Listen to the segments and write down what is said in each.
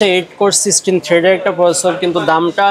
8 core 16 থ্রেডের একটা processor, কিন্তু দামটা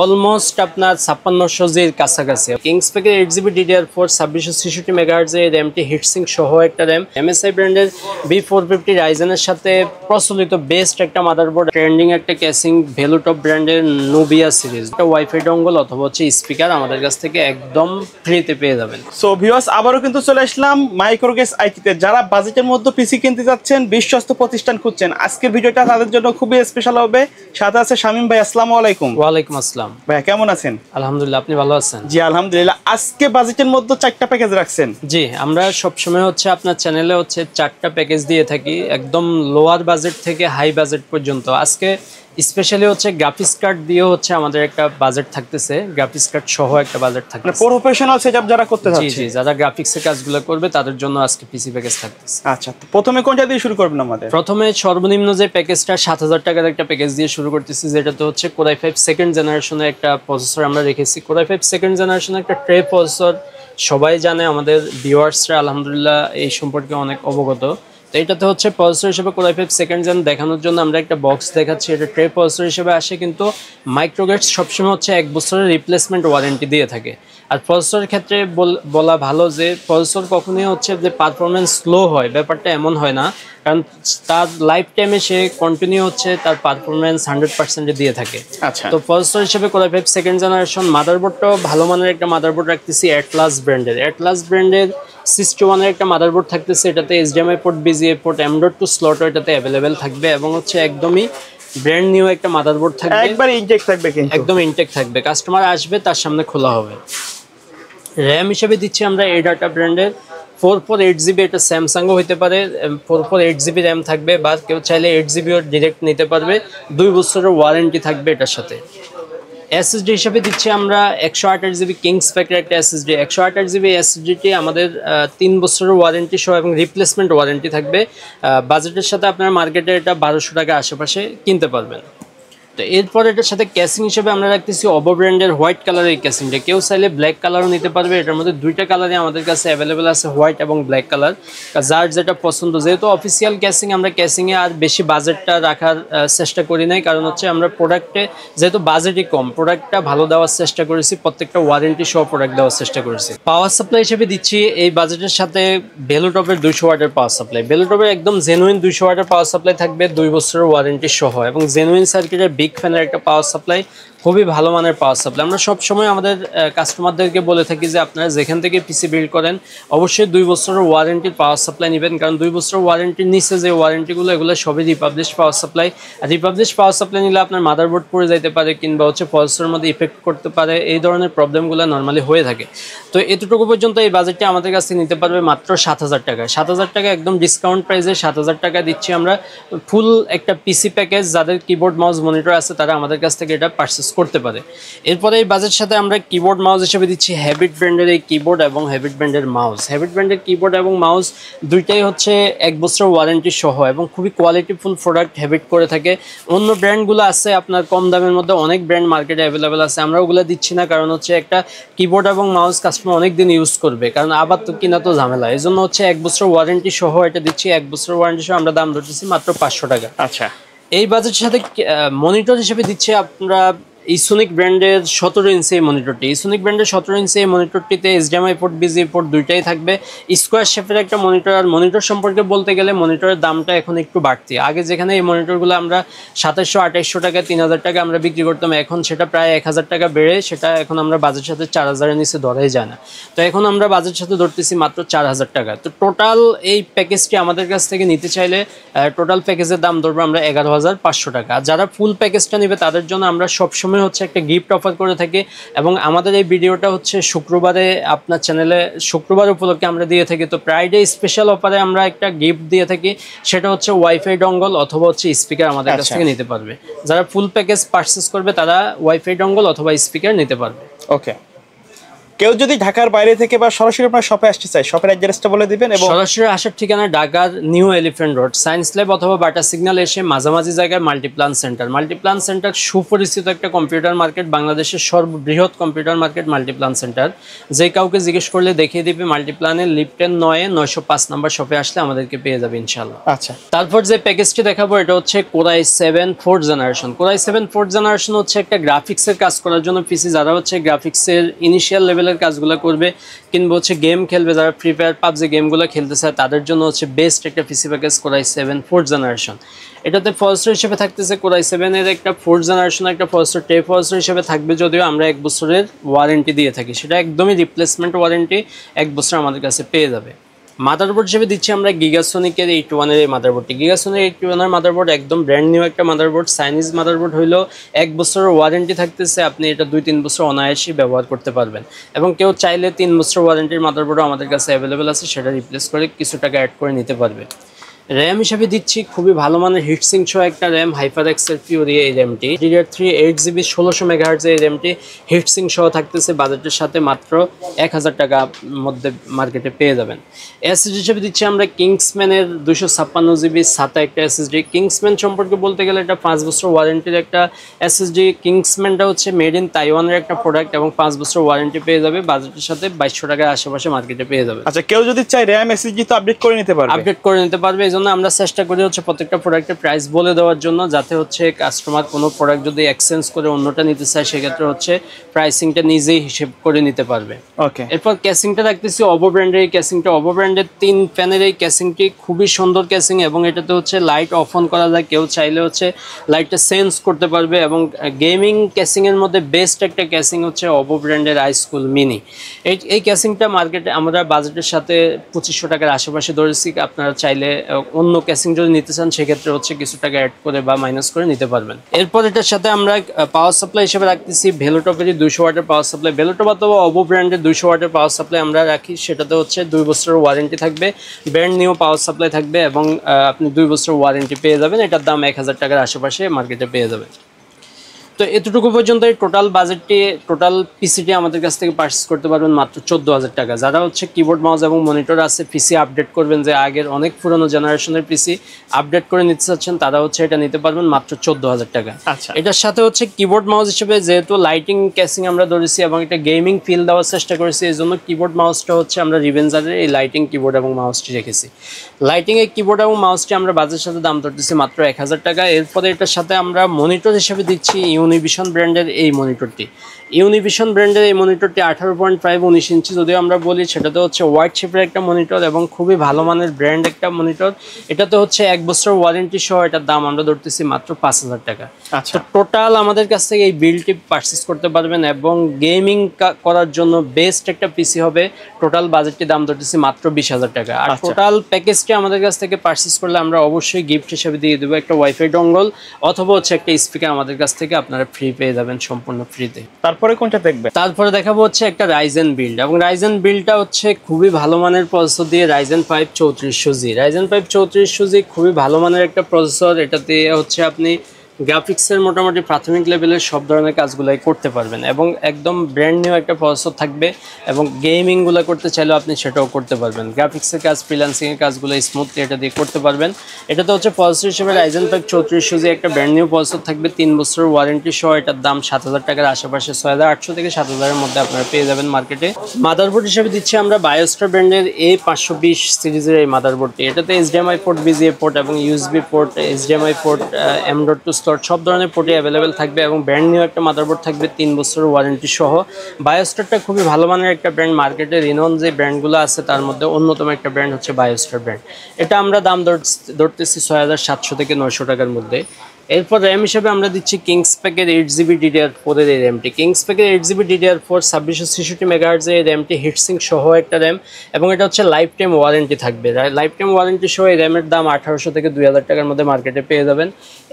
অলমোস্ট আপনার 5600 কাছাকাছি। কিংসপেকের 8GB DDR4 2666 মেগাহার্জ এর র্যামটি হিটসিং সহ একটা র্যাম। MSI ব্র্যান্ডের B450 রাইজেনের সাথে প্রচলিত বেস্ট একটা মাদারবোর্ড, ট্রেন্ডিং একটা কেসিং, ভ্যালুটপ ব্র্যান্ডের নুবিয়া সিরিজ, একটা ওয়াইফাই ডঙ্গল অথবা হচ্ছে স্পিকার আমাদের কাছ থেকে একদম ফ্রিতে পেয়ে যাবেন। সো ভিউয়ার্স, আবারও কিন্তু চলে আসলাম মাইক্রোগেস আইটিতে। যারা বাজেটের মধ্যে পিসি কিনতে যাচ্ছেন, বিশ্বস্ত প্রতিষ্ঠান খুঁজছেন, আজকের ভিডিওটা তাদের জন্য খুবই স্পেশাল হবে। সাথে আছে শামীম ভাই। আসসালামু আলাইকুম। ওয়ালাইকুম আসসালাম ভাই, কেমন আছেন? আলহামদুলিল্লাহ, আপনি ভালো আছেন? জি আলহামদুলিল্লাহ। আজকে বাজেটের মধ্যে 4টা প্যাকেজ রাখছেন। জি, আমরা সবসময় হচ্ছে আপনার চ্যানেলে হচ্ছে 4টা প্যাকেজ দিয়ে থাকি, একদম লোয়ার বাজেট থেকে হাই বাজেট পর্যন্ত। আজকে স্পেশালি হচ্ছে গ্রাফিক্স কার্ড দিয়ে হচ্ছে আমাদের একটা বাজেট থাকতেছে, গ্রাফিক্স কার্ড সহ একটা বাজেট থাকতেছে। প্রফেশনাল সেটআপ যারা করতে জি যাচ্ছে, জি, যারা গ্রাফিক্সের কাজগুলো করবে তাদের জন্য আজকে পিসি প্যাকেজ থাকতেছে। আচ্ছা, তো প্রথমে কোনটা দিয়ে শুরু করবেন আমাদের? প্রথমে সর্বনিম্ন যে প্যাকেজটা 7000 টাকার একটা প্যাকেজ দিয়ে শুরু করতেছি, যেটাতে হচ্ছে Core i5 সেকেন্ড জেনারেশনের একটা প্রসেসর আমরা রেখেছি। Core i5 সেকেন্ড জেনারেশনের একটা ট্রে প্রসেসর সবাই জানে, আমাদের ভিউয়ার্সরা আলহামদুলিল্লাহ এই সম্পর্কে অনেক অবগত। তো এটাতে হচ্ছে প্রসেসর হিসেবে Core i5 সেকেন্ড জেন দেখানোর জন্য আমরা একটা বক্স দেখাচ্ছি। এটা ট্রে প্রসেসর হিসেবে আসে, কিন্তু মাইক্রোগেটস সবসময় হচ্ছে 1 বছরের রিপ্লেসমেন্ট ওয়ারেন্টি দিয়ে থাকে। আর প্রসেসরের ক্ষেত্রে বলা ভালো যে প্রসেসর কখনোই হচ্ছে যে পারফরমেন্স স্লো হয়, ব্যাপারটা এমন হয় না, কারণ তার লাইফ টাইমে সে কন্টিনিউ হচ্ছে তার পারফরমেন্স 100% দিয়ে থাকে। আচ্ছা, তো প্রসেসর হিসেবে Core i5 সেকেন্ড জেনারেশন। মাদারবোর্ডটাও ভালো মানের একটা মাদারবোর্ড রাখতেছি, অ্যাটলাস ব্র্যান্ডের 61 এর একটা মাদারবোর্ড থাকতেছে। এটাতে HDMI port, BGA port, M.2 স্লটও এটাতে অ্যাভেলেবেল থাকবে, এবং হচ্ছে একদমই ব্র্যান্ড নিউ একটা মাদারবোর্ড থাকবে, একবার ইনটেক থাকবে, কিন্তু একদম ইনটেক থাকবে। কাস্টমার আসবে তার সামনে খোলা হবে। র্যাম হিসেবে দিচ্ছি আমরা ADATA ব্র্যান্ডের 448GB, এটা স্যামসাংও হইতে পারে। 448GB র্যাম থাকবে, বা কেউ চাইলে 8GBও ডিরেক্ট নিতে পারবে। 2 বছরের ওয়ারেন্টি থাকবে এটার সাথে। SSD হিসেবে দিচ্ছি আমরা 128GB কিংসপেকের একটা SSD। 128GB SSDটি আমাদের 3 বছরের ওয়ারেন্টি সহ এবং রিপ্লেসমেন্ট ওয়ারেন্টি থাকবে। বাজেটের সাথে আপনার মার্কেটে এটা 1200 টাকা আশেপাশে কিনতে পারবেন। তো এরপর এটার সাথে ক্যাসিং হিসেবে আমরা রাখতেছি OVO ব্র্যান্ডের হোয়াইট কালারের এই ক্যাসিংটা। কেউ চাইলে ব্ল্যাক কালারও নিতে পারবে। এটার মধ্যে 2টা কালারই আমাদের কাছে অ্যাভেলেবেল আছে, হোয়াইট এবং ব্ল্যাক কালার, যার যেটা পছন্দ। যেহেতু অফিসিয়াল ক্যাসিং, আমরা ক্যাসিংয়ে আর বেশি বাজেটটা রাখার চেষ্টা করি নাই, কারণ হচ্ছে আমরা প্রোডাক্টে যেহেতু বাজেটই কম, প্রোডাক্টটা ভালো দেওয়ার চেষ্টা করেছি, প্রত্যেকটা ওয়ারেন্টি সহ প্রোডাক্ট দেওয়ার চেষ্টা করেছি। পাওয়ার সাপ্লাই হিসেবে দিচ্ছি এই বাজেটের সাথে ভ্যালুটপের 200 ওয়াটের পাওয়ার সাপ্লাই। ভ্যালুটপের একদম জেনুইন 200 ওয়াটের পাওয়ার সাপ্লাই থাকবে, 2 বছরের ওয়ারেন্টি সহ, এবং জেনুইন সার্কিটের বিগ ফ্যানের একটা পাওয়ার সাপ্লাই, খুবই ভালো মানের পাওয়ার সাপ্লাই। আমরা সবসময় আমাদের কাস্টমারদেরকে বলে থাকি যে আপনারা যেখান থেকে পিসি বিল্ড করেন অবশ্যই 2 বছরের ওয়ারেন্টির পাওয়ার সাপ্লাই নেবেন, কারণ 2 বছরের ওয়ারেন্টির নিচে যে ওয়ারেন্টিগুলো, এগুলো সবই রিপাবলিশ পাওয়ার সাপ্লাই। আর রিপাবলিশ পাওয়ার সাপ্লাই নিলে আপনার মাদারবোর্ড পড়ে যাইতে পারে, কিংবা হচ্ছে প্রসেসরের মধ্যে ইফেক্ট করতে পারে, এই ধরনের প্রবলেমগুলো নর্মালি হয়ে থাকে। তো এতটুকু পর্যন্ত এই বাজেটটি আমাদের কাছে নিতে পারবে মাত্র 7000 টাকায়। 7000 টাকা একদম ডিসকাউন্ট প্রাইসে 7000 টাকা দিচ্ছি আমরা ফুল একটা পিসি প্যাকেজ। যাদের কিবোর্ড মাউস মনিটর আছে তারা আমাদের কাছ থেকে এটা পারচেস করতে পারে। এরপরে এই বাজেটের সাথে আমরা কিবোর্ড মাউস হিসেবে দিচ্ছি হ্যাবিট ব্র্যান্ডের এই কিবোর্ড এবং হ্যাবিট ব্র্যান্ডের মাউস। হ্যাবিট ব্র্যান্ডের কিবোর্ড এবং মাউস দুইটাই হচ্ছে 1 বছরের ওয়ারেন্টি সহ, এবং খুবই কোয়ালিটিফুল প্রোডাক্ট হ্যাবিট করে থাকে। অন্য ব্র্যান্ডগুলো আছে আপনার কম দামের মধ্যে, অনেক ব্র্যান্ড মার্কেটে অ্যাভেলেবেল আছে, আমরা ওগুলো দিচ্ছি না, কারণ হচ্ছে একটা কিবোর্ড এবং মাউস কাস্টমার অনেক দিন ইউজ করবে, কারণ আবার তো কিনা তো ঝামেলা। এই জন্য হচ্ছে 1 বছরের ওয়ারেন্টি সহ এটা দিচ্ছি। 1 বছরের ওয়ারেন্টি সহ আমরা দাম ধরতেছি মাত্র 500 টাকা। আচ্ছা, এই বাজেটের সাথে মনিটর হিসেবে দিচ্ছি আমরা ইসোনিক ব্র্যান্ডের 17 ইঞ্চি এই মনিটরটি। ইসোনিক ব্র্যান্ডের 17 ইঞ্চি এই মনিটরটিতে HDMI পোর্ট, BGA পোর্ট দুইটাই থাকবে। স্কোয়ার শেপের একটা মনিটর। আর মনিটর সম্পর্কে বলতে গেলে মনিটরের দামটা এখন একটু বাড়তি। আগে যেখানে এই মনিটরগুলো আমরা 2700-2800 টাকা, 3000 টাকা আমরা বিক্রি করতাম, এখন সেটা প্রায় 1000 টাকা বেড়ে সেটা এখন আমরা বাজেটের সাথে 4000 এর নিচে ধরাই যায় না। তো এখন আমরা বাজেটের সাথে ধরতেছি মাত্র 4000 টাকা। তো টোটাল এই প্যাকেজটি আমাদের কাছ থেকে নিতে চাইলে টোটাল প্যাকেজের দাম ধরবো আমরা 11500 টাকা। আর যারা ফুল প্যাকেজটা নেবে তাদের জন্য আমরা সবসময় হচ্ছে একটা গিফট অফার করে থাকি, এবং আমাদের এই ভিডিওটা হচ্ছে শুক্রবারে আপনার চ্যানেলে শুক্রবার উপলক্ষে আমরা দিয়ে থাকি। তো ফ্রাইডে স্পেশাল অফারে আমরা একটা গিফট দিয়ে থাকি, সেটা হচ্ছে ওয়াইফাই ডঙ্গল অথবা হচ্ছে স্পিকার আমাদের কাছ থেকে নিতে পারবে। যারা ফুল প্যাকেজ পারচেস করবে তারা ওয়াইফাই ডঙ্গল অথবা স্পিকার নিতে পারবে। ওকে। কেউ যদি ঢাকার বাইরে থেকে বা সরাসরি আপনার শপে আসতে চায়, শপের অ্যাড্রেসটা বলে দিবেন। এবং সরাসরি আসার ঠিকানা ঢাকার new elephant road, science lab অথবা বাটা সিগন্যাল এসে মাঝামাঝি জায়গায় মাল্টিপ্লান সেন্টার। মাল্টিপ্লান সেন্টার সুপরিচিত একটা কম্পিউটার মার্কেট, বাংলাদেশের সর্ববৃহৎ কম্পিউটার মার্কেট মাল্টিপ্লান সেন্টার। যে কাউকে জিজ্ঞেস করলে দেখিয়ে দিবে মাল্টিপ্লানের লিফটেন 905 নাম্বার শপে আসলে আমাদেরকে পেয়ে যাবে ইনশাআল্লাহ। আচ্ছা, তারপর যে প্যাকেজটি দেখাবো এটা হচ্ছে core i 7 4th generation. Core i 7 4th generation হচ্ছে একটা গ্রাফিক্সের কাজ করার জন্য পিসি, যারা হচ্ছে গ্রাফিক্সের ইনিশিয়াল লেভেলের কাজগুলো করবে কিংবা হচ্ছে গেম খেলবে, যারা ফ্রি ফায়ার পাবজি গেমগুলো খেলতে চায় তাদের জন্য হচ্ছে বেস্ট একটা পিসি প্যাকেজ কোরাই 7 4th জেনারেশন। এটাতে প্রসেসর হিসেবে থাকতেছে কোরাই 7 এর একটা 4th জেনারেশনের একটা প্রসেসর, টে প্রসেসর হিসেবে থাকবে, যদিও আমরা 1 বছরের ওয়ারেন্টি দিয়ে থাকি, সেটা একদমই রিপ্লেসমেন্ট ওয়ারেন্টি 1 বছর আমাদের কাছে পেয়ে যাবে। মাদারবোর্ড হিসেবে দিচ্ছি আমরা গিগাসনিকের 81 এর এই মাদারবোর্ডটি। গিগাসনিক 81 এর মাদারবোর্ড একদম ব্র্যান্ড নিউ একটা মাদারবোর্ড, চাইনিজ মাদারবোর্ড হইলেও 1 বছরের ওয়ারেন্টি থাকতেছে, আপনি এটা 2-3 বছর অনায়াসই ব্যবহার করতে পারবেন। এবং কেউ চাইলে 3 বছর ওয়ারেন্টির মাদারবোর্ডও আমাদের কাছে অ্যাভেলেবেল আছে, সেটা রিপ্লেস করে কিছু টাকা অ্যাড করে নিতে পারবে। র্যাম হিসাবে দিচ্ছি খুবই ভালো মানের হিটসিং সহ একটা র্যাম, হাইপারএক্সের পিওরি এই র্যামটি, DDR3 8GB 1600 MHz এই র্যামটি হিটসিং সহ থাকতেছে, বাজেটের সাথে মাত্র 1000 টাকার মধ্যে মার্কেটে পেয়ে যাবেন। এসএসডি হিসেবে দিচ্ছি আমরা কিংসম্যানের 256GB SATA একটা এসএসডি। কিংসম্যান সম্পর্কে বলতে গেলে এটা 5 বছর ওয়ারেন্টির একটা এসএসডি। কিংসম্যানটা হচ্ছে মেড ইন তাইওয়ানের একটা প্রোডাক্ট এবং 5 বছর ওয়ারেন্টি পেয়ে যাবে, বাজেটের সাথে 2200 টাকার আশেপাশে মার্কেটে পেয়ে যাবে। আচ্ছা, কেউ যদি চায় র্যাম এসএসডি তো আপডেট করে নিতে পারবে, আপডেট করে নিতে পারবে। এই জন্য আমরা চেষ্টা করি হচ্ছে প্রত্যেকটা প্রোডাক্টের প্রাইস বলে দেওয়ার জন্য, যাতে হচ্ছে কাস্টমার কোনো প্রোডাক্ট যদি এক্সচেঞ্জ করে অন্যটা নিতে চায় সেক্ষেত্রে হচ্ছে প্রাইসিংটা নিজেই হিসেব করে নিতে পারবে। ওকে, এরপর ক্যাসিংটা রাখতেছি অবো ব্র্যান্ডের এই ক্যাসিংটা। অবো ব্র্যান্ডের 3 প্যানের এই ক্যাসিংটি খুবই সুন্দর ক্যাসিং, এবং এটাতে হচ্ছে লাইট অফ অন করা যায়, কেউ চাইলে হচ্ছে লাইটটা সেন্স করতে পারবে। এবং গেমিং ক্যাসিংয়ের মধ্যে বেস্ট একটা ক্যাসিং হচ্ছে অবো ব্র্যান্ডের আইস্কুল মিনি। এই ক্যাসিংটা মার্কেটে আমরা বাজেটের সাথে 2500 টাকার আশেপাশে ধরেছি, আপনারা চাইলে অন্য ক্যাসিং যদি নিতে চান সেক্ষেত্রে হচ্ছে কিছু টাকা অ্যাড করে বা মাইনাস করে নিতে পারবেন। এরপর এটার সাথে আমরা পাওয়ার সাপ্লাই হিসেবে রাখতেছি ভেলোটপেরই 200 ওয়াটের পাওয়ার সাপ্লাই। ভেলোটপ অথবা অবো ব্র্যান্ডের 200 ওয়াটের পাওয়ার সাপ্লাই আমরা রাখি, সেটাতে হচ্ছে 2 বছরের ওয়ারেন্টি থাকবে, ব্র্যান্ড নিউ পাওয়ার সাপ্লাই থাকবে এবং আপনি 2 বছর ওয়ারেন্টি পেয়ে যাবেন। এটার দাম 1000 টাকার আশেপাশে মার্কেটে পেয়ে যাবেন। তো এতটুকু পর্যন্ত টোটাল বাজেটটি, টোটাল পিসিটি আমাদের কাছ থেকে পারচেস করতে পারবেন মাত্র 14000 টাকা। যারা হচ্ছে কিবোর্ড মাউস এবং মনিটর আছে, পিসি আপডেট করবেন, যে আগের অনেক পুরনো জেনারেশনের পিসি আপডেট করে নিতে চাচ্ছেন, তারা হচ্ছে এটা নিতে পারবেন মাত্র 14000 টাকা। আচ্ছা, এটার সাথে হচ্ছে কিবোর্ড মাউস হিসেবে যেহেতু লাইটিং ক্যাসিং আমরা ধরেছি এবং এটা গেমিং ফিল দেওয়ার চেষ্টা করেছি, এই জন্য কিবোর্ড মাউসটা হচ্ছে আমরা রিভেঞ্জারের এই লাইটিং কিবোর্ড এবং মাউসটি রেখেছি। লাইটিংয়ের কিবোর্ড এবং মাউসটি আমরা বাজেটের সাথে দাম ধরতেছি মাত্র 1000 টাকা। এরপরে এটার সাথে আমরা মনিটর হিসেবে দিচ্ছি ইউনিভিশন ব্র্যান্ডের এই মনিটরটি। ইউনিভিশন ব্র্যান্ডের এই মনিটরটি 18.5 19 ইঞ্চি যদিও আমরা বলি, সেটাতে হচ্ছে ওয়াইড শেপের একটা মনিটর এবং খুবই ভালো মানের ব্র্যান্ড একটা মনিটর। এটাতে হচ্ছে 1 বছর ওয়ারেন্টি সহ এটার দাম আমরা ধরতেছি মাত্র 5000 টাকা। আচ্ছা, টোটাল আমাদের কাছ থেকে এই বিলটি পারচেস করতে পারবেন এবং গেমিং করার জন্য বেস্ট একটা পিসি হবে। টোটাল বাজেটটি দাম ধরতেছি মাত্র 20000 টাকা। আর টোটাল প্যাকেজটি আমাদের কাছ থেকে পারচেস করলে আমরা অবশ্যই গিফট হিসেবে দিয়ে দেবো একটা ওয়াইফাই ডঙ্গল অথবা হচ্ছে একটা স্পিকার আমাদের কাছ থেকে আপনারা ফ্রি পেয়ে যাবেন, সম্পূর্ণ ফ্রিতে। তারপরে কোনটা দেখবেন? তারপরে দেখাবো হচ্ছে একটা রাইজেন বিল্ড, এবং রাইজেন বিল্ডটা হচ্ছে খুবই ভালো মানের প্রসেসর দিয়ে রাইজেন 5 3400G। রাইজেন 5 3400G খুবই ভালো মানের একটা প্রসেসর। এটাতে হচ্ছে আপনি গ্রাফিক্সের মোটামুটি প্রাথমিক লেভেলের সব ধরনের কাজগুলাই করতে পারবেন এবং একদম ব্র্যান্ড নিউ একটা প্রসেসর থাকবে, এবং গেমিংগুলো করতে চাইলেও আপনি সেটাও করতে পারবেন। গ্রাফিক্সের কাজ, ফ্রিল্যান্সিংয়ের কাজগুলো স্মুথলি এটা দিয়ে করতে পারবেন। এটাতে হচ্ছে প্রসেসর হিসেবে রাইজেন 5 3400G একটা ব্র্যান্ড নিউ প্রসেসর থাকবে, 3 বছরের ওয়ারেন্টি সহ। এটার দাম 7000 টাকার আশেপাশে, 6800 থেকে 7000 এর মধ্যে আপনারা পেয়ে যাবেন মার্কেটে। মাদারবোর্ড হিসেবে দিচ্ছি আমরা বায়োস্টার ব্র্যান্ডের A520 সিরিজের এই মাদারবোর্ডটি। এটাতে HDMI পোর্ট, VGA পোর্ট এবং USB port, HDMI port, M.2 সব ধরনের পোর্টই অ্যাভেলেবেল থাকবে এবং ব্র্যান্ড নিউ একটা মাদারবোর্ড থাকবে, 3 বছরের ওয়ারেন্টি সহ। বায়োস্টারটা খুবই ভালো মানের একটা ব্র্যান্ড, মার্কেটে রিনন যে ব্র্যান্ডগুলো আছে তার মধ্যে অন্যতম একটা ব্র্যান্ড হচ্ছে বায়োস্টার ব্র্যান্ড। এটা আমরা দাম ধরতেছি 6700 থেকে 900 টাকার মধ্যে। এরপর র্যাম হিসেবে আমরা দিচ্ছি কিংস প্যাকের 8GB DDR4 এর এই র্যামটি। কিংস প্যাকের 8GB DDR4 2666 MHz এই র্যামটি হিটসিং সহ একটা র্যাম, এবং এটা হচ্ছে লাইফ টাইম ওয়ারেন্টি থাকবে। লাইফ টাইম ওয়ারেন্টি সহ এই র্যামের দাম 1800 থেকে 2000 টাকার মধ্যে মার্কেটে পেয়ে যাবেন।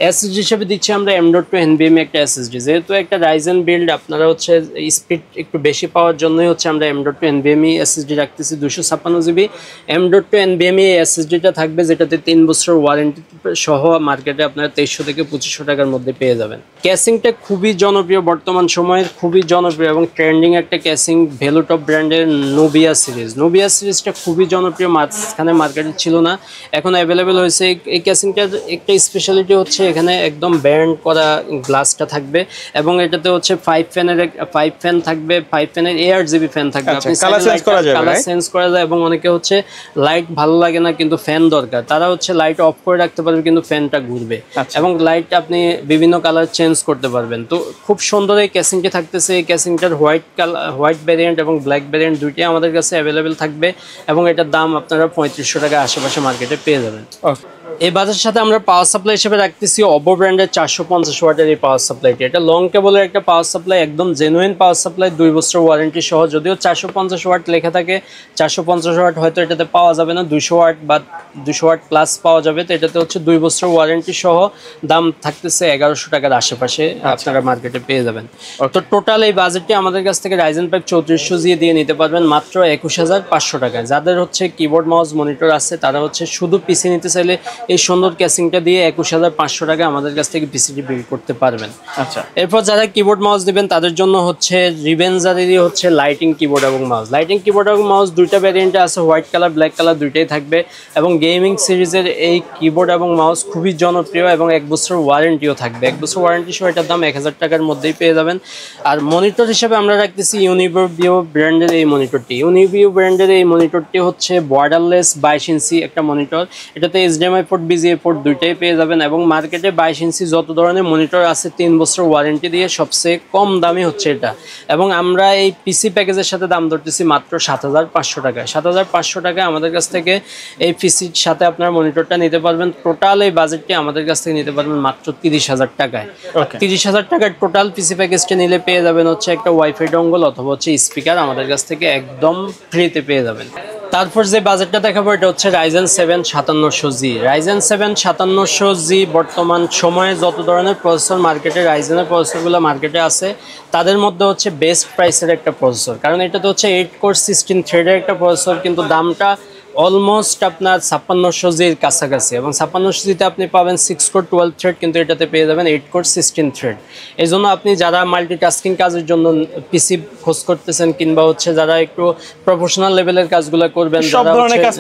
এসএসডি হিসেবে দিচ্ছি আমরা M.2 NVMe একটা এসএসডি। যেহেতু একটা রাইজেন বিল্ড, আপনারা হচ্ছে স্পিড একটু বেশি পাওয়ার জন্যই হচ্ছে আমরা M.2 NVMe এসএসডি রাখতেছি 256GB। M.2 NVMe এসএসডিটা থাকবে, যেটাতে 3 বছর ওয়ারেন্টি সহ মার্কেটে আপনারা 2300 থেকে 2500 টাকার মধ্যে পেয়ে যাবেন। ক্যাসিংটা খুবই জনপ্রিয়, বর্তমান সময়ের খুবই জনপ্রিয় এবং ট্রেন্ডিং একটা ক্যাসিং, ভেলুটপ ব্র্যান্ডের নোবিয়া সিরিজটা খুবই জনপ্রিয়, মাঝখানে মার্কেটে ছিল না, এখন অ্যাভেলেবেল হয়েছে। এই ক্যাসিংটার একটা স্পেশালিটি হচ্ছে এখানে একদম ব্যান্ড করা গ্লাসটা থাকবে এবং এটাতে হচ্ছে 5 ফ্যান থাকবে, 5 ফ্যানের ARGB ফ্যান থাকবে, আপনি কালার চেঞ্জ করা যায়। এবং অনেকে হচ্ছে লাইট ভালো লাগে না কিন্তু ফ্যান দরকার, তারা হচ্ছে লাইট অফ করে রাখতে পারবে কিন্তু ফ্যানটা ঘুরবে এবং লাইট আপনি বিভিন্ন কালার চেঞ্জ করতে পারবেন। তো খুব সুন্দর এই ক্যাসিংটি থাকতেছে। এই ক্যাসিংটার হোয়াইট ভ্যারিয়েন্ট এবং ব্ল্যাক ভ্যারিয়েন্ট দুইটাই আমাদের কাছে অ্যাভেলেবেল থাকবে এবং এটার দাম আপনারা 3500 টাকা আশেপাশে মার্কেটে পেয়ে যাবেন। এই বাজারের সাথে আমরা পাওয়ার সাপ্লাই হিসেবে রাখতেছি অবো ব্র্যান্ডের 450 ওয়াটের এই পাওয়ার সাপ্লাইটি। এটা লং কেবলের একটা পাওয়ার সাপ্লাই, একদম জেনুইন পাওয়ার সাপ্লাই, 2 বছর ওয়ারেন্টি সহ। যদিও 450 ওয়াট লেখা থাকে, 450 ওয়াট হয়তো এটাতে পাওয়া যাবে না, 200 ওয়াট বা 200 ওয়াট প্লাস পাওয়া যাবে। তো এটাতে হচ্ছে 2 বছর ওয়ারেন্টি সহ, দাম থাকতেছে 1100 টাকার আশেপাশে আপনারা মার্কেটে পেয়ে যাবেন। তো টোটাল এই বাজেটটি আমাদের কাছ থেকে Ryzen 5 3400 দিয়ে নিতে পারবেন মাত্র 21500 টাকায়। যাদের হচ্ছে কিবোর্ড মাউস মনিটর আছে তারা হচ্ছে শুধু পিসি নিতে চাইলে এই সুন্দর ক্যাসিংটা দিয়ে 21500 টাকা আমাদের কাছ থেকে পিসিটি বিল্ড করতে পারবেন। আচ্ছা, এরপর যারা কিবোর্ড মাউস দিবেন তাদের জন্য হচ্ছে রিভেঞ্জারেরই হচ্ছে লাইটিং কিবোর্ড এবং মাউস দুইটা ভ্যারিয়েন্টে আছে, হোয়াইট কালার ব্ল্যাক কালার দুইটাই থাকবে এবং গেমিং সিরিজের এই কিবোর্ড এবং মাউস খুবই জনপ্রিয় এবং 1 বছর ওয়ারেন্টিও থাকবে। 1 বছর ওয়ারেন্টি সহ এটার দাম 1000 টাকার মধ্যেই পেয়ে যাবেন। আর মনিটর হিসেবে আমরা রাখতেছি ইউনিভিউ ব্র্যান্ডের এই মনিটরটি হচ্ছে বর্ডারলেস 22 ইঞ্চি একটা মনিটর। এটাতে HDMI পোর্ট BGA পোর্ট দুইটাই পেয়ে যাবেন এবং মার্কেটে 22 ইঞ্চি যত ধরনের মনিটর আছে 3 বছর ওয়ারেন্টি দিয়ে সবচেয়ে কম দামি হচ্ছে এটা। এবং আমরা এই পিসি প্যাকেজের সাথে দাম ধরতেছি মাত্র 7500 টাকায়। 7500 টাকায় আমাদের কাছ থেকে এই পিসির সাথে আপনার মনিটরটা নিতে পারবেন। টোটাল এই বাজেটটি আমাদের কাছ থেকে নিতে পারবেন মাত্র 30000 টাকায়। 30000 টাকার টোটাল পিসি প্যাকেজটা নিলে পেয়ে যাবেন হচ্ছে একটা ওয়াইফাই ডঙ্গল অথবা হচ্ছে স্পিকার আমাদের কাছ থেকে একদম ফ্রিতে পেয়ে যাবেন। তারপর যে বাজেটটা দেখাবো এটা হচ্ছে Ryzen 7 5700G। বর্তমান সময়ে যত ধরনের প্রসেসর মার্কেটে, রাইজেনের প্রসেসরগুলো মার্কেটে আছে তাদের মধ্যে হচ্ছে বেস্ট প্রাইসের একটা প্রসেসর, কারণ এটা তো হচ্ছে 8 কোর 16 থ্রেডের একটা প্রসেসর, কিন্তু দামটা অলমোস্ট আপনার 5600G'র কাছাকাছি এবং 5600G'তে আপনি পাবেন 6 কোর 12 থ্রেড, কিন্তু এটাতে পেয়ে যাবেন 8 কোর 16 থ্রেড। এই জন্য আপনি যারা মাল্টিটাস্কিং কাজের জন্য পিসি খোঁজ করতেছেন কিংবা হচ্ছে যারা একটু প্রফেশনাল লেভেলের কাজগুলো করবেন, যারা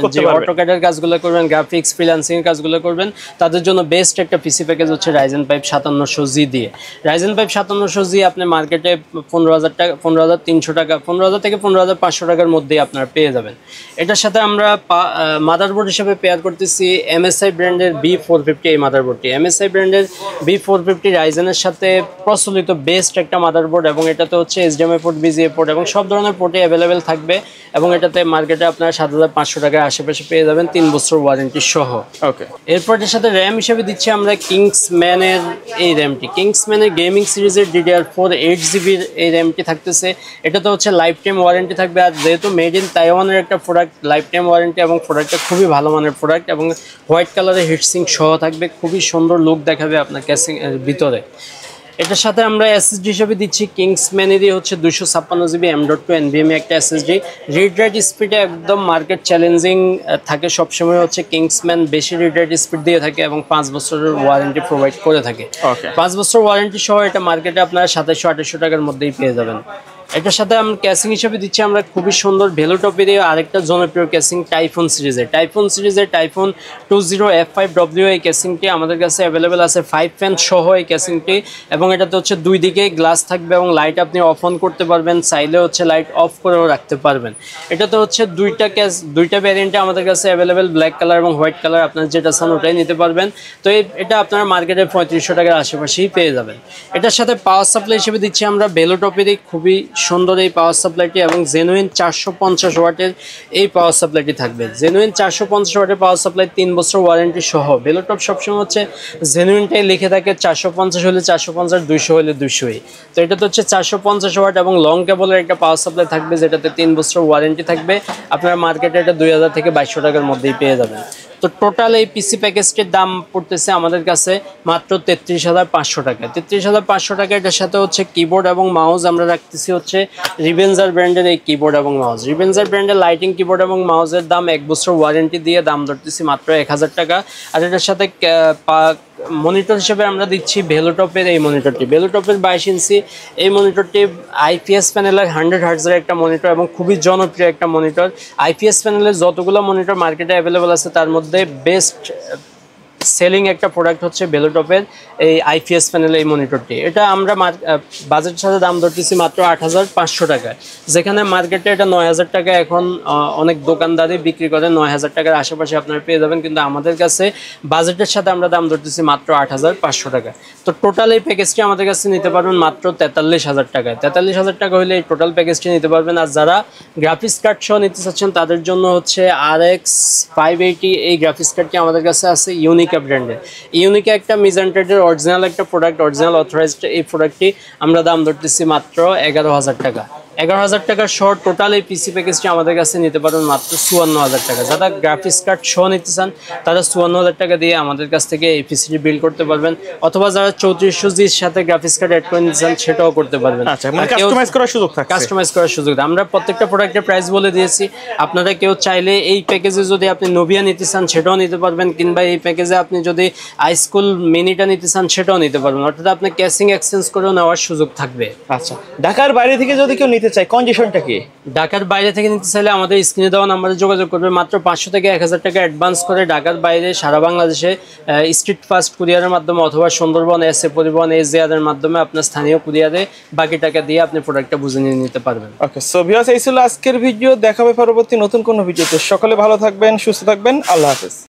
হচ্ছে অটোক্যাডের কাজগুলো করবেন, গ্রাফিক্স ফ্রিল্যান্সিং এর কাজগুলো করবেন, তাদের জন্য বেস্ট একটা পিসি প্যাকেজ হচ্ছে Ryzen 5 5700G দিয়ে। Ryzen 5 5700G আপনি মার্কেটে 15000 টাকা, 15300 টাকা, 15000 থেকে 15500 টাকার মধ্যেই আপনারা পেয়ে যাবেন। এটার সাথে আমরা মাদারবোর্ড হিসেবে পেয়ার করতেছি MSI ব্র্যান্ডের B450 এই মাদারবোর্ডটি। MSI ব্র্যান্ডের B450 রাইজেনের সাথে প্রচলিত বেস্ট একটা মাদারবোর্ড এবং এটাতে হচ্ছে HDMI পোর্ট BGA পোর্ট এবং সব ধরনের পোর্টে অ্যাভেলেবেল থাকবে এবং এটাতে মার্কেটে আপনারা 7500 টাকার আশেপাশে পেয়ে যাবেন 3 বছর ওয়ারেন্টি সহ। ওকে, এরপর এর সাথে র্যাম হিসেবে দিচ্ছি আমরা কিংসম্যানের এই র্যামটি। কিংসম্যানের গেমিং সিরিজের DDR4 8GB এই র্যামটি থাকতেছে। এটাতে হচ্ছে লাইফ টাইম ওয়ারেন্টি থাকবে, আর যেহেতু মেড ইন তাইওয়ানের একটা প্রোডাক্ট, লাইফ টাইম ওয়ারেন্টি এবং প্রোডাক্টটা খুবই ভালো মানের প্রোডাক্ট এবং হোয়াইট কালারের হিটসিঙ্ক সহ থাকবে, খুবই সুন্দর লুক দেখাবে আপনার ক্যাসিং এর ভিতরে। এটার সাথে আমরা SSD হিসেবে দিচ্ছি কিংসম্যানেরই হচ্ছে 256GB M.2 NVMe একটা SSD। রিড রাইট স্পিডে একদম মার্কেট চ্যালেঞ্জিং থাকে সবসময়, হচ্ছে কিংসম্যান বেশি রিড রাইট স্পিড দিয়ে থাকে এবং 5 বছরের ওয়ারেন্টি প্রোভাইড করে থাকে। 5 বছর ওয়ারেন্টি সহ এটা মার্কেটে আপনারা 2700-2800 টাকার মধ্যেই পেয়ে যাবেন। এটার সাথে আমরা ক্যাসিং হিসেবে দিচ্ছি আমরা খুবই সুন্দর ভেলোটপের আরেকটা জনপ্রিয় ক্যাসিং টাইফুন সিরিজের টাইফুন 20F5W এই ক্যাসিংটি আমাদের কাছে অ্যাভেলেবেল আছে 5 ফ্যান সহ এই ক্যাসিংটি এবং এটাতে হচ্ছে দুই দিকে গ্লাস থাকবে এবং লাইট আপনি অফ অন করতে পারবেন, চাইলে হচ্ছে লাইট অফ করেও রাখতে পারবেন। এটাতে হচ্ছে দুইটা ভ্যারিয়েন্টে আমাদের কাছে অ্যাভেলেবেল, ব্ল্যাক কালার এবং হোয়াইট কালার, আপনার যেটা চান ওটাই নিতে পারবেন। তো এটা আপনারা মার্কেটে 3500 টাকার আশেপাশেই পেয়ে যাবেন। এটার সাথে পাওয়ার সাপ্লাই হিসেবে দিচ্ছি আমরা ভেলোটপেরই খুবই সুন্দর এই পাওয়ার সাপ্লাইটি এবং জেনুইন 450 ওয়াটের এই পাওয়ার সাপ্লাইটি থাকবে। জেনুইন 450 ওয়াটের পাওয়ার সাপ্লাই 3 বছর ওয়ারেন্টি সহ। ভেলোটপ সবসময় হচ্ছে জেনুইনটাই লিখে থাকে, 450 হলে 450, 200 হলে 200। তো এটা তো হচ্ছে 450 ওয়াট এবং লং কেবলের একটা পাওয়ার সাপ্লাই থাকবে যেটাতে 3 বছর ওয়ারেন্টি থাকবে। আপনারা মার্কেটে এটা 2000 থেকে 2200 টাকার মধ্যেই পেয়ে যাবেন। তো টোটাল এই পিসি প্যাকেজটির দাম পড়তেছে আমাদের কাছে মাত্র 33500 টাকা। 33500 টাকা। এটার সাথে হচ্ছে কিবোর্ড এবং মাউস আমরা রাখতেছি হচ্ছে রিভেঞ্জার ব্র্যান্ডের এই কিবোর্ড এবং মাউস। রিভেঞ্জার ব্র্যান্ডের লাইটিং কিবোর্ড এবং মাউসের দাম 1 বছর ওয়ারেন্টি দিয়ে দাম ধরতেছি মাত্র 1000 টাকা। আর এটার সাথে মনিটর হিসেবে আমরা দিচ্ছি ভেলোটপের এই মনিটরটি। ভেলোটপের 22 ইঞ্চি এই মনিটরটি আইপিএস প্যানেলের 100 হার্টজের একটা মনিটর এবং খুবই জনপ্রিয় একটা মনিটর। আইপিএস প্যানেলের যতগুলো মনিটর মার্কেটে অ্যাভেলেবল আছে তার মধ্যে বেস্ট সেলিং একটা প্রোডাক্ট হচ্ছে ভেলোটপের এই আইপিএস প্যানেল এই মনিটরটি। এটা আমরা বাজেটের সাথে দাম ধরতেছি মাত্র 8500 টাকায়, যেখানে মার্কেটে এটা 9000 টাকা এখন অনেক দোকানদারই বিক্রি করে। 9000 টাকার আশেপাশে আপনারা পেয়ে যাবেন, কিন্তু আমাদের কাছে বাজেটের সাথে আমরা দাম ধরতেছি মাত্র 8500 টাকা। তো টোটাল এই প্যাকেজটি আমাদের কাছে নিতে পারবেন মাত্র 43000 টাকায়। 43000 টাকা হলে এই টোটাল প্যাকেজটি নিতে পারবেন। আর যারা গ্রাফিক্স কার্ড সহ নিতে চাচ্ছেন তাদের জন্য হচ্ছে RX 580 এই গ্রাফিক্স কার্ডটি আমাদের কাছে আছে ইউনিকা ব্র্যান্ডের। ইউনিকা একটা মিজান্টেডের অরিজিনাল একটা প্রোডাক্ট, অরিজিনাল অথরাইজড এই প্রোডাক্টটি আমরা দাম ধরতেছি মাত্র 11000 টাকা। 11000 টাকার সহ টোটাল এই পিসি প্যাকেজটি আমাদের কাছে নিতে পারবেন মাত্র 54000 টাকা। যারা গ্রাফিক্স কার্ড সহ নিতে চান তারা 54000 টাকা দিয়ে আমাদের কাছ থেকে এই পিসিটি বিল্ড করতে পারবেন, অথবা যারা 3400G's সাথে গ্রাফিক্স কার্ড অ্যাড করে নিতে চান সেটাও করতে পারবেন। আচ্ছা, মানে কাস্টমাইজ করার সুযোগ থাকছে। কাস্টমাইজ করার সুযোগ আমরা প্রত্যেকটা প্রোডাক্টের প্রাইস বলে দিয়েছি। আপনারা কেউ চাইলে এই প্যাকেজে যদি আপনি নোভিয়া নিতে চান সেটাও নিতে পারবেন, কিংবা এই প্যাকেজে আপনি যদি আইস্কুল মিনিটা নিতে চান সেটাও নিতে পারবেন, অর্থাৎ আপনি ক্যাশিং এক্সচেঞ্জ করেও নেওয়ার সুযোগ থাকবে। আচ্ছা, ঢাকার বাইরে থেকে যদি কেউ নিতে চায় কন্ডিশনটা কি? ঢাকার বাইরে থেকে নিতে চাইলে আমাদের স্ক্রিনে দেওয়া নাম্বারে যোগাযোগ করবে। মাত্র 500 থেকে 1000 টাকা অ্যাডভান্স করে ঢাকার বাইরে সারা বাংলাদেশে স্ট্রিট ফাস্ট কুরিয়ারের মাধ্যমে অথবা সুন্দরবন এসএ পরিবহন এর মাধ্যমে আপনার স্থানীয় কুরিয়ারে বাকি টাকা দিয়ে আপনি প্রোডাক্টটা বুঝে নিয়ে নিতে পারবেন। ওকে, সো ভিউয়ার্স এই ছিল আজকের ভিডিও। দেখা হবে পরবর্তী নতুন কোনো ভিডিওতে। সকলে ভালো থাকবেন, সুস্থ থাকবেন, আল্লাহ হাফেজ।